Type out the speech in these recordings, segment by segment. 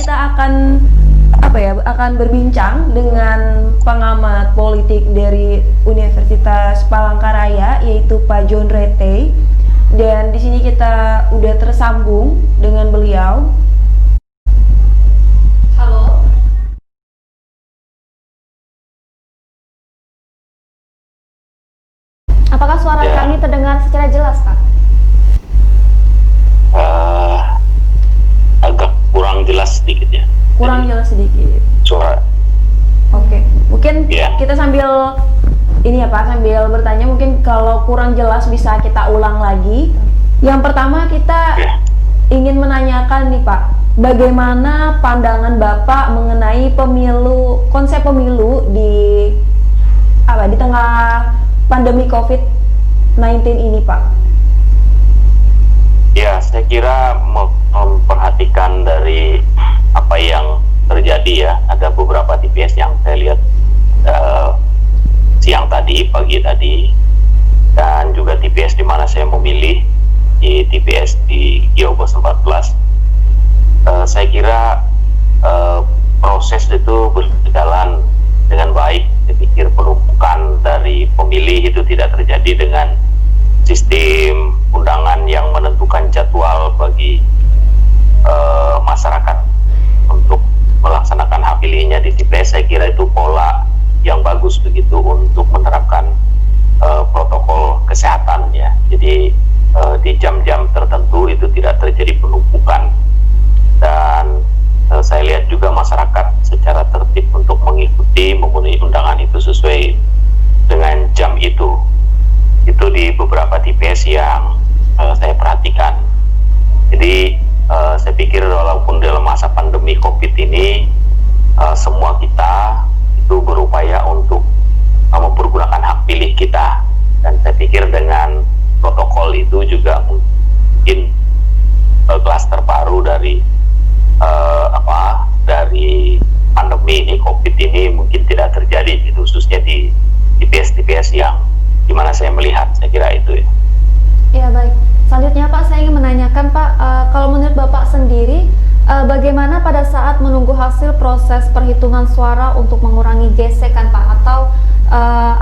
kita akan berbincang dengan pengamat politik dari Universitas Palangkaraya, yaitu Pak John Rete. Dan di sini kita udah tersambung dengan beliau. Halo. Apakah suara kami terdengar secara jelas, Pak? Agak kurang jelas sedikit ya. Kurang jelas sedikit. Suara. Oke, mungkin kita sambil sambil bertanya, mungkin kalau kurang jelas bisa kita ulang lagi. Yang pertama kita ingin menanyakan nih Pak, bagaimana pandangan Bapak mengenai konsep pemilu di tengah pandemi COVID-19 ini Pak? Ya, saya kira memperhatikan dari apa yang terjadi ya, ada beberapa TPS yang saya lihat siang tadi, pagi tadi, dan juga TPS di mana saya memilih, di TPS di Giobos 14. Saya kira proses itu berjalan dengan baik. Saya pikir penumpukan dari pemilih itu tidak terjadi dengan sistem undangan yang menentukan jadwal bagi masyarakat untuk melaksanakan hak pilihnya di TPS. Saya kira itu pola yang bagus begitu untuk menerapkan protokol kesehatan ya. Jadi di jam-jam tertentu itu tidak terjadi penumpukan, dan saya lihat juga masyarakat secara tertib untuk memenuhi undangan itu sesuai dengan jam itu. Itu di beberapa TPS yang saya perhatikan. Jadi saya pikir walaupun dalam masa pandemi COVID ini semua kita itu berupaya untuk mempergunakan hak pilih kita, dan saya pikir dengan protokol itu juga mungkin klaster baru dari dari pandemi ini, COVID ini mungkin tidak terjadi, khususnya di TPS-TPS yang dimana saya melihat. Saya kira itu ya. Ya baik. Selanjutnya Pak, saya ingin menanyakan Pak, kalau menurut Bapak sendiri, bagaimana pada saat menunggu hasil proses perhitungan suara untuk mengurangi gesekan Pak, atau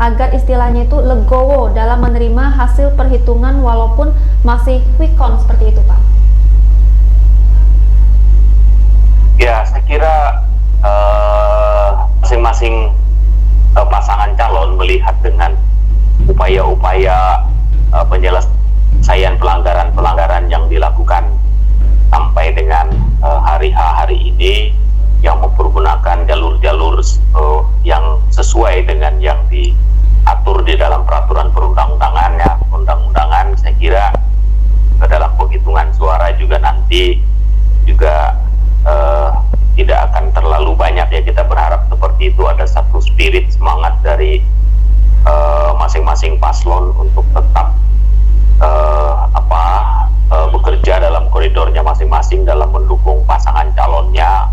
agar istilahnya itu legowo dalam menerima hasil perhitungan walaupun masih quick count seperti itu Pak? Ya, saya kira masing-masing pasangan calon melihat dengan upaya-upaya penyelesaian pelanggaran-pelanggaran yang dilakukan sampai dengan hari ini, yang mempergunakan jalur-jalur yang sesuai dengan yang diatur di dalam peraturan perundang-undangan. Saya kira dalam penghitungan suara juga nanti juga tidak akan terlalu banyak ya, kita berharap seperti itu. Ada satu spirit semangat dari masing-masing paslon untuk tetap bekerja dalam koridornya masing-masing dalam mendukung pasangan calonnya.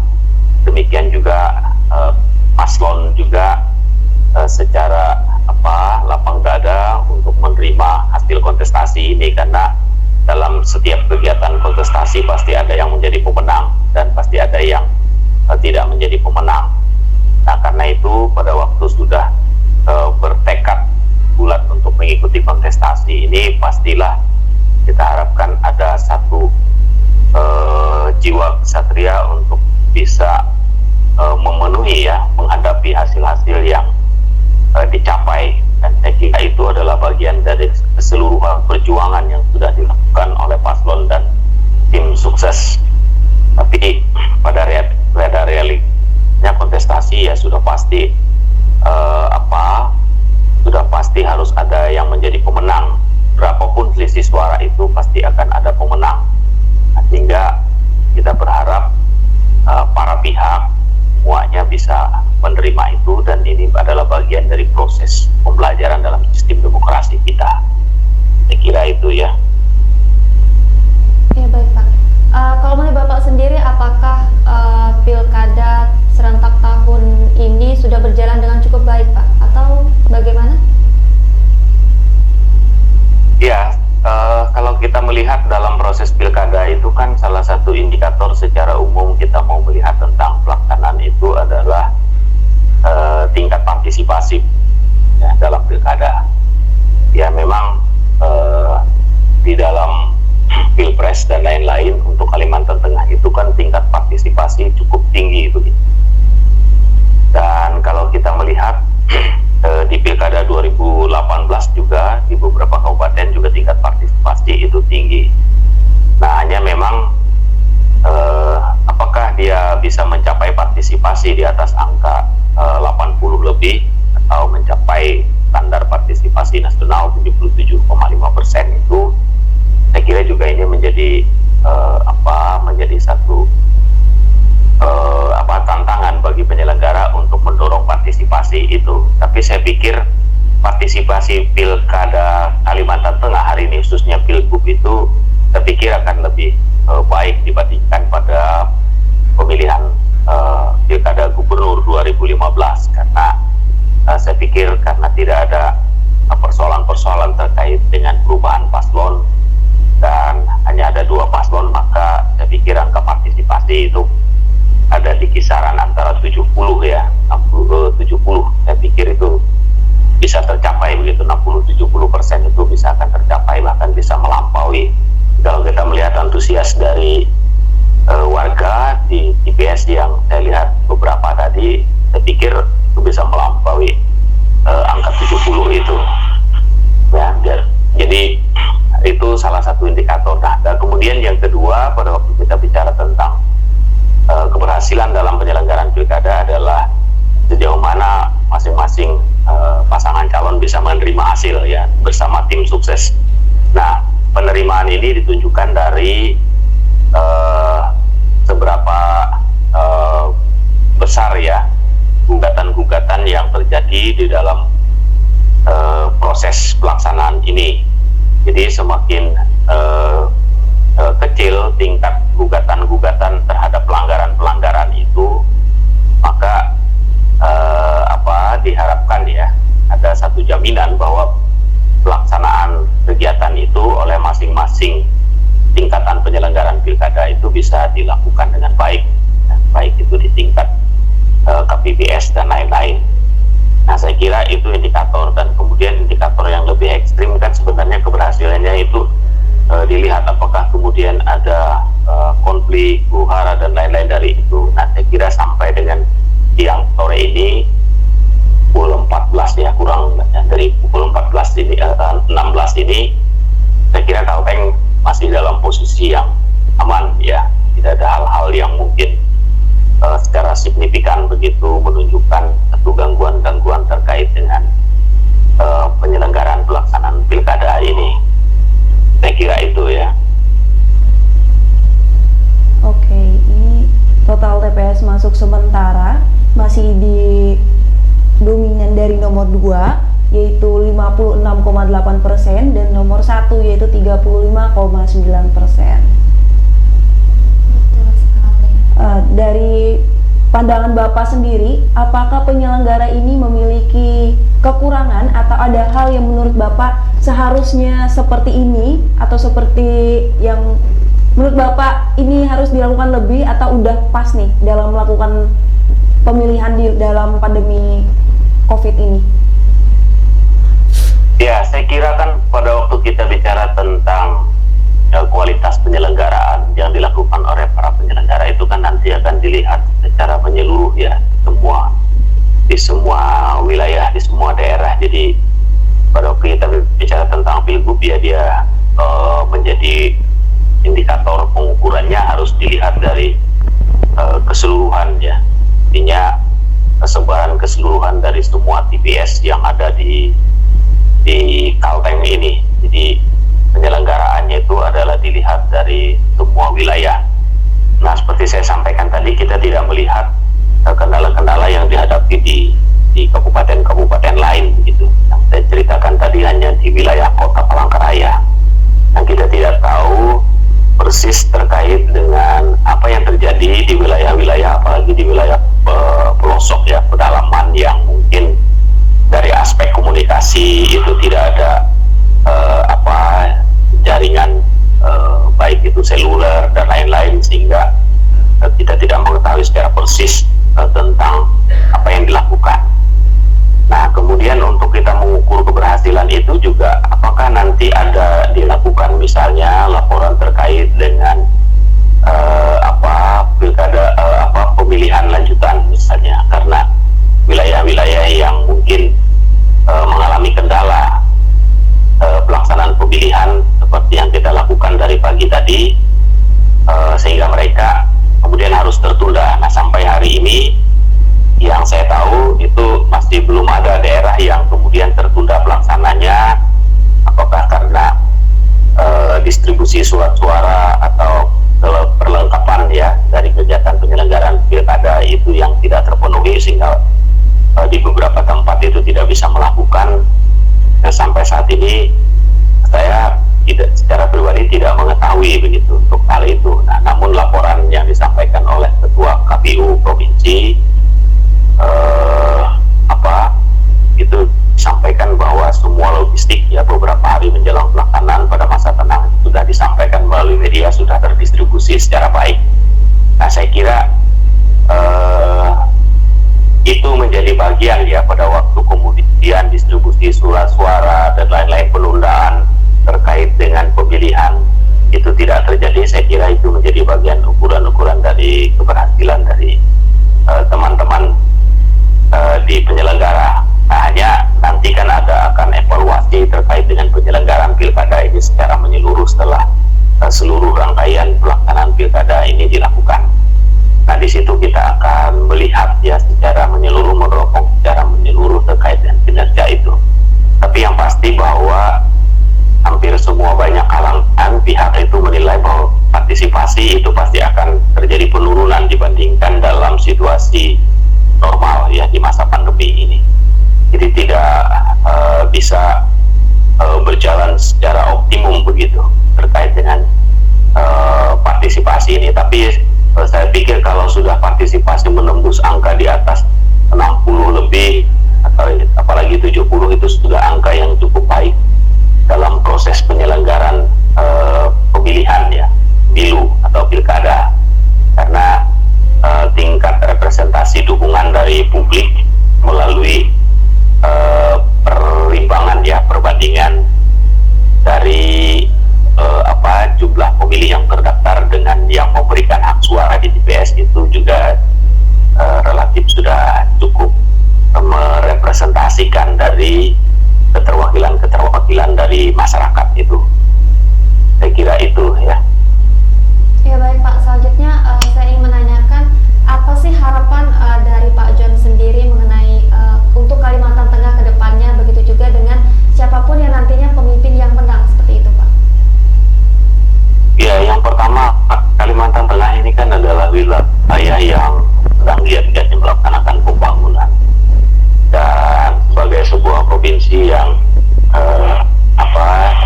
Demikian juga paslon juga secara lapang dada untuk menerima hasil kontestasi ini, karena dalam setiap kegiatan kontestasi pasti ada yang menjadi pemenang dan pasti ada yang tidak menjadi pemenang. Nah, karena itu pada waktu sudah bertekad bulat untuk mengikuti kontestasi ini, pastilah kita harapkan ada satu jiwa kesatria untuk bisa memenuhi menghadapi hasil-hasil yang dicapai, dan saya kira itu adalah bagian dari keseluruhan perjuangan yang sudah dilakukan oleh paslon dan tim sukses. Tapi pada realitanya kontestasi ya sudah pasti sudah pasti harus ada yang menjadi pemenang. Berapapun selisih suara itu pasti akan ada pemenang. Nah, sehingga kita berharap para pihak semuanya bisa menerima itu, dan ini adalah bagian dari proses pembelajaran dalam sistem demokrasi kita. Saya kira itu ya. Ya baik Pak. Kalau menurut Bapak sendiri, apakah pilkada serentak tahun ini sudah berjalan dengan cukup baik Pak, atau bagaimana? Ya, kalau kita melihat dalam proses pilkada itu kan salah satu indikator secara umum kita mau melihat masif ya, dalam pilkada. Ya memang di dalam pilpres dan lain-lain untuk Kalimantan Tengah itu kan tingkat partisipasi cukup tinggi begitu. Dan kalau kita melihat di pilkada 2018 juga di beberapa kabupaten juga tingkat partisipasi itu tinggi. Nah hanya memang apakah dia bisa mencapai partisipasi di atas angka 80 lebih atau mencapai standar partisipasi nasional 77,5% itu, saya kira juga ini menjadi menjadi satu tantangan bagi penyelenggara untuk mendorong partisipasi itu. Tapi saya pikir partisipasi pilkada Kalimantan Tengah hari ini, khususnya Pilgub itu, saya pikir akan lebih baik dibandingkan pada pemilihan pilkada gubernur 2015, karena saya pikir karena tidak ada persoalan-persoalan terkait dengan perubahan paslon dan hanya ada 2 paslon, maka saya pikir angka partisipasi itu ada di kisaran antara 70 ya, 70. Saya pikir itu bisa tercapai begitu, 60-70% itu bisa akan tercapai, bahkan bisa melampaui. Kalau kita melihat antusias dari warga di TPS yang saya lihat beberapa tadi, saya pikir itu bisa melampaui angka 70 itu. Ya, jadi itu salah satu indikator. Nah, dan kemudian yang kedua, pada waktu kita bicara tentang keberhasilan dalam penyelenggaraan pilkada adalah sejauh mana masing-masing pasangan calon bisa menerima hasil ya bersama tim sukses. Nah, penerimaan ini ditunjukkan dari seberapa besar ya gugatan-gugatan yang terjadi di dalam proses pelaksanaan ini. Jadi semakin kecil tingkat gugatan-gugatan terhadap pelanggaran-pelanggaran itu, maka diharapkan ya ada satu jaminan bahwa pelaksanaan kegiatan itu oleh masing-masing tingkatan penyelenggaraan pilkada itu bisa dilakukan dengan baik, baik itu di tingkat KPPS dan lain-lain. Nah, saya kira itu indikator. Dan kemudian indikator yang lebih ekstrim kan sebenarnya keberhasilannya itu dilihat apakah kemudian ada konflik, huru-hara dan lain-lain dari itu. Nah, saya kira sampai dengan siang sore ini pukul 14 ya, kurang dari pukul 14 ini 16 ini, saya kira Kalteng masih dalam posisi yang aman ya, tidak ada hal-hal yang mungkin secara signifikan begitu menunjukkan satu gangguan-gangguan terkait dengan penyelenggaraan pelaksanaan pilkada ini. Saya kira itu ya. Oke, ini total TPS masuk sementara masih dominan dari nomor 2 yaitu 56,8% dan nomor 1 yaitu 35,9%. Betul sekali. Dari pandangan Bapak sendiri, apakah penyelenggara ini memiliki kekurangan atau ada hal yang menurut Bapak seharusnya seperti ini atau seperti yang menurut Bapak ini harus dilakukan lebih atau udah pas nih dalam melakukan pemilihan di dalam pandemi COVID ini? Ya, saya kira kan pada waktu kita bicara tentang kualitas penyelenggaraan yang dilakukan oleh para penyelenggara itu kan nanti akan dilihat secara menyeluruh ya, di semua wilayah, di semua daerah. Jadi pada waktu kita bicara tentang Pilgub ya, dia menjadi indikator pengukurannya harus dilihat dari keseluruhan ya, artinya kesebaran keseluruhan dari semua TPS yang ada di Kalteng ini. Jadi penyelenggaraannya itu adalah dilihat dari semua wilayah. Nah, seperti saya sampaikan tadi, kita tidak melihat kendala-kendala yang dihadapi di kabupaten-kabupaten lain begitu. Yang saya ceritakan tadi hanya di wilayah Kota Palangkaraya. Yang kita tidak tahu persis terkait dengan apa yang terjadi di wilayah-wilayah, apalagi di wilayah pelosok ya, pedalaman yang mungkin dari aspek komunikasi itu tidak ada jaringan baik itu seluler dan lain-lain, sehingga kita tidak mengetahui secara persis tentang apa yang dilakukan. Nah, kemudian ini saya tidak secara pribadi tidak mengetahui begitu untuk hal itu. Nah, namun laporan yang disampaikan oleh Ketua KPU Provinsi itu disampaikan bahwa semua logistik ya beberapa hari menjelang pelaksanaan pada masa tenang sudah disampaikan melalui media, sudah terdistribusi secara baik. Nah, saya kira itu menjadi bagian ya pada waktu kemudian distribusi surat suara dan lain-lain penundaan terkait dengan pemilihan itu tidak terjadi. Saya kira itu menjadi bagian ukuran-ukuran dari keberhasilan dari teman-teman di penyelenggara. Nah, hanya nanti kan akan evaluasi terkait dengan penyelenggaraan pilkada ini secara menyeluruh setelah seluruh rangkaian pelaksanaan pilkada ini dilakukan. Nah, di situ kita akan melihat ya secara menyeluruh, meneropong secara menyeluruh terkait dengan kinerja itu. Tapi yang pasti bahwa hampir semua banyak kalangan pihak itu menilai bahwa partisipasi itu pasti akan terjadi penurunan dibandingkan dalam situasi normal ya di masa pandemi ini. Jadi tidak bisa berjalan secara optimum begitu terkait dengan partisipasi ini. Tapi saya pikir kalau sudah partisipasi menembus angka di atas 60 lebih atau apalagi 70 itu sudah angka yang cukup baik dalam proses penyelenggaraan pemilihan ya, pilu atau pilkada, karena tingkat representasi dukungan dari publik melalui perimbangan ya, perbandingan dari jumlah pemilih yang terdaftar dengan yang memberikan hak suara di TPS itu juga relatif sudah cukup merepresentasikan dari keterwakilan dari masyarakat itu. Saya kira itu ya. Ya baik Pak, selanjutnya saya ingin menanyakan apa sih harapan dari Pak John sendiri mengenai untuk Kalimantan Tengah ke depannya, begitu juga dengan siapapun yang nantinya pemimpin yang menang seperti itu Pak. Ya, yang pertama Kalimantan Tengah ini kan adalah wilayah yang sedang giat-giatnya melaksanakan pembangunan, dan sebagai sebuah provinsi yang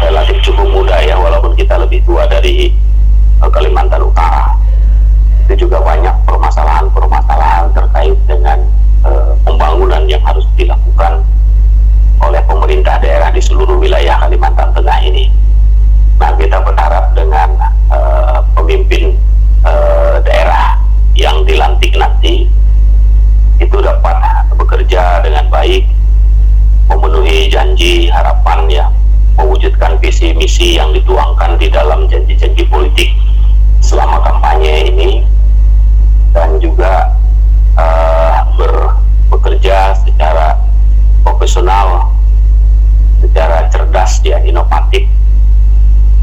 relatif cukup muda ya, walaupun kita lebih tua dari Kalimantan Utara, itu juga banyak permasalahan terkait dengan pembangunan yang harus dilakukan oleh pemerintah daerah di seluruh wilayah Kalimantan Tengah ini. Nah, kita berharap dengan pemimpin daerah yang dilantik nanti itu dapat bekerja dengan baik, memenuhi janji harapan ya, mewujudkan visi misi yang dituangkan di dalam janji-janji politik selama kampanye ini, dan juga bekerja secara profesional, secara cerdas ya, inovatif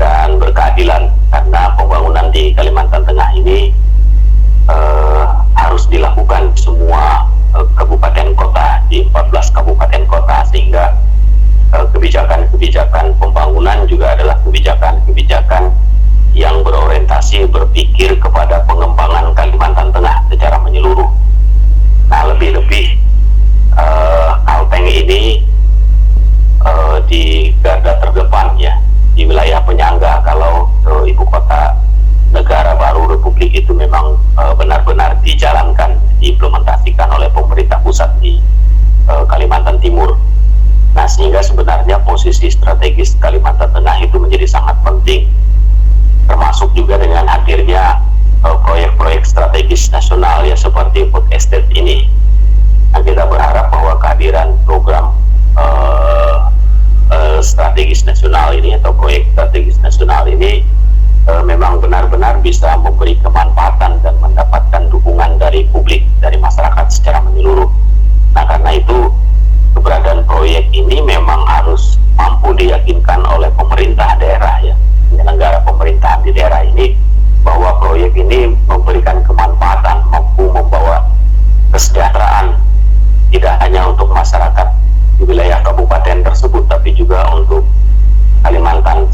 dan berkeadilan, karena pembangunan di Kalimantan Tengah ini harus dilakukan di semua kabupaten kota, di 14 kabupaten kota, sehingga kebijakan-kebijakan pembangunan juga adalah kebijakan-kebijakan yang berorientasi berpikir kepada pengembangan Kalimantan Tengah secara menyeluruh. Nah, lebih-lebih Kalteng ini di garda terdepan ya, di wilayah penyangga kalau ibu kota negara baru Republik itu memang benar-benar dijalankan, diimplementasikan oleh pemerintah pusat di Kalimantan Timur. Nah, sehingga sebenarnya posisi strategis Kalimantan Tengah itu menjadi sangat penting, termasuk juga dengan hadirnya proyek-proyek strategis nasional ya, seperti food estate ini. Nah, kita berharap bahwa kehadiran program strategis nasional ini atau proyek strategis nasional ini memang benar-benar bisa memberi kemanfaatan dan mendapatkan dukungan dari publik, dari masyarakat secara menyeluruh. Nah, karena itu keberadaan proyek ini memang harus mampu diyakinkan oleh pemerintah daerah ya, penyelenggara pemerintahan di daerah ini, bahwa proyek ini memberikan kemanfaatan, mampu membawa kesejahteraan tidak hanya untuk masyarakat di wilayah kabupaten tersebut, tapi juga untuk Kalimantan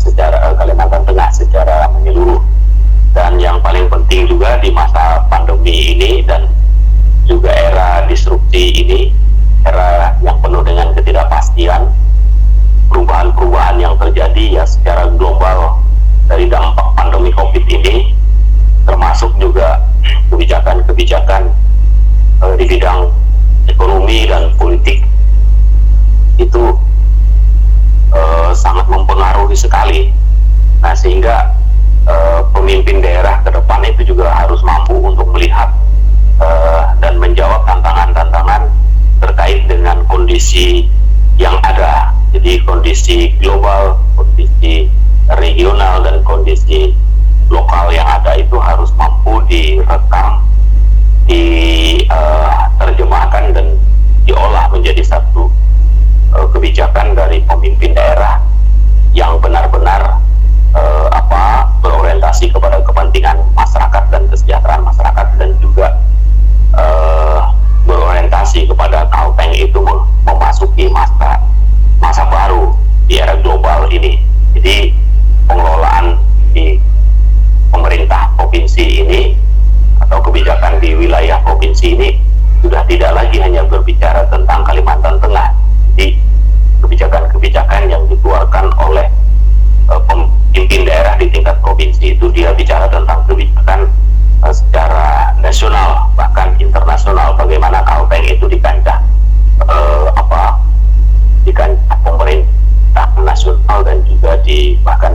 Tengah secara menyeluruh. Dan yang paling penting juga di masa pandemi ini dan juga era disrupsi ini, era yang penuh dengan ketidakpastian, perubahan-perubahan terjadi ya secara global dari dampak pandemi COVID ini, termasuk juga kebijakan-kebijakan di bidang ekonomi dan politik itu sangat mempengaruhi sekali. Nah, sehingga pemimpin daerah ke depan itu juga harus mampu untuk melihat dan menjawab tantangan-tantangan terkait dengan kondisi yang ada. Jadi kondisi global, kondisi regional, dan kondisi lokal yang ada itu harus mampu direkam, diterjemahkan dan diolah menjadi satu kebijakan dari pemimpin daerah yang benar-benar berorientasi kepada kepentingan masyarakat dan kesejahteraan masyarakat, dan juga berorientasi kepada Kalteng itu memasuki masa baru di era global ini. Jadi pengelolaan di pemerintah provinsi ini atau kebijakan di wilayah provinsi ini sudah tidak lagi hanya berbicara tentang Kalimantan Tengah. Jadi kebijakan-kebijakan yang dikeluarkan oleh pemimpin daerah di tingkat provinsi itu dia bicara tentang kebijakan secara nasional bahkan internasional, bagaimana Kalteng itu di kancah di kancah pemerintah nasional dan juga bahkan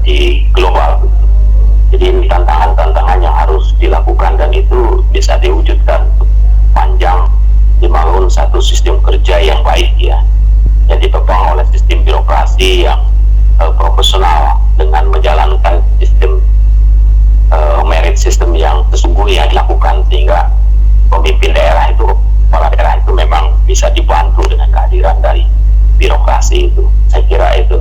di global. Jadi ini tantangan-tantangan yang harus dilakukan, dan itu bisa diwujudkan panjang dibangun satu sistem kerja yang baik ya, yang ditopang oleh sistem birokrasi yang profesional dengan menjalankan sistem merit system yang sesungguhnya dilakukan, sehingga pemimpin daerah itu, kepala daerah itu memang bisa dibantu dengan kehadiran dari birokrasi itu. Saya kira itu.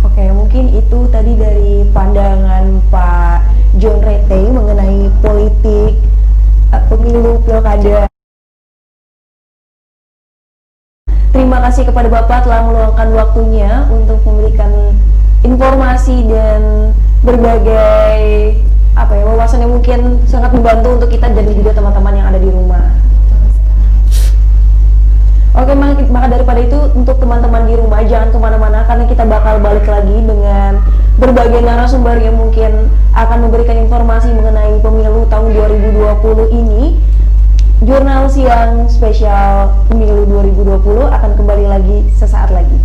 Oke, mungkin itu tadi dari pandangan Pak John Rete mengenai politik pemilu pilkada. Terima kasih kepada Bapak telah meluangkan waktunya untuk memberikan informasi dan berbagai wawasan yang mungkin sangat membantu untuk kita dan juga teman-teman yang ada di rumah. Oke, maka daripada itu untuk teman-teman di rumah jangan kemana-mana, karena kita bakal balik lagi dengan berbagai narasumber yang mungkin akan memberikan informasi mengenai pemilu tahun 2020 ini. Jurnal Siang Spesial Pemilu 2020 akan kembali lagi sesaat lagi.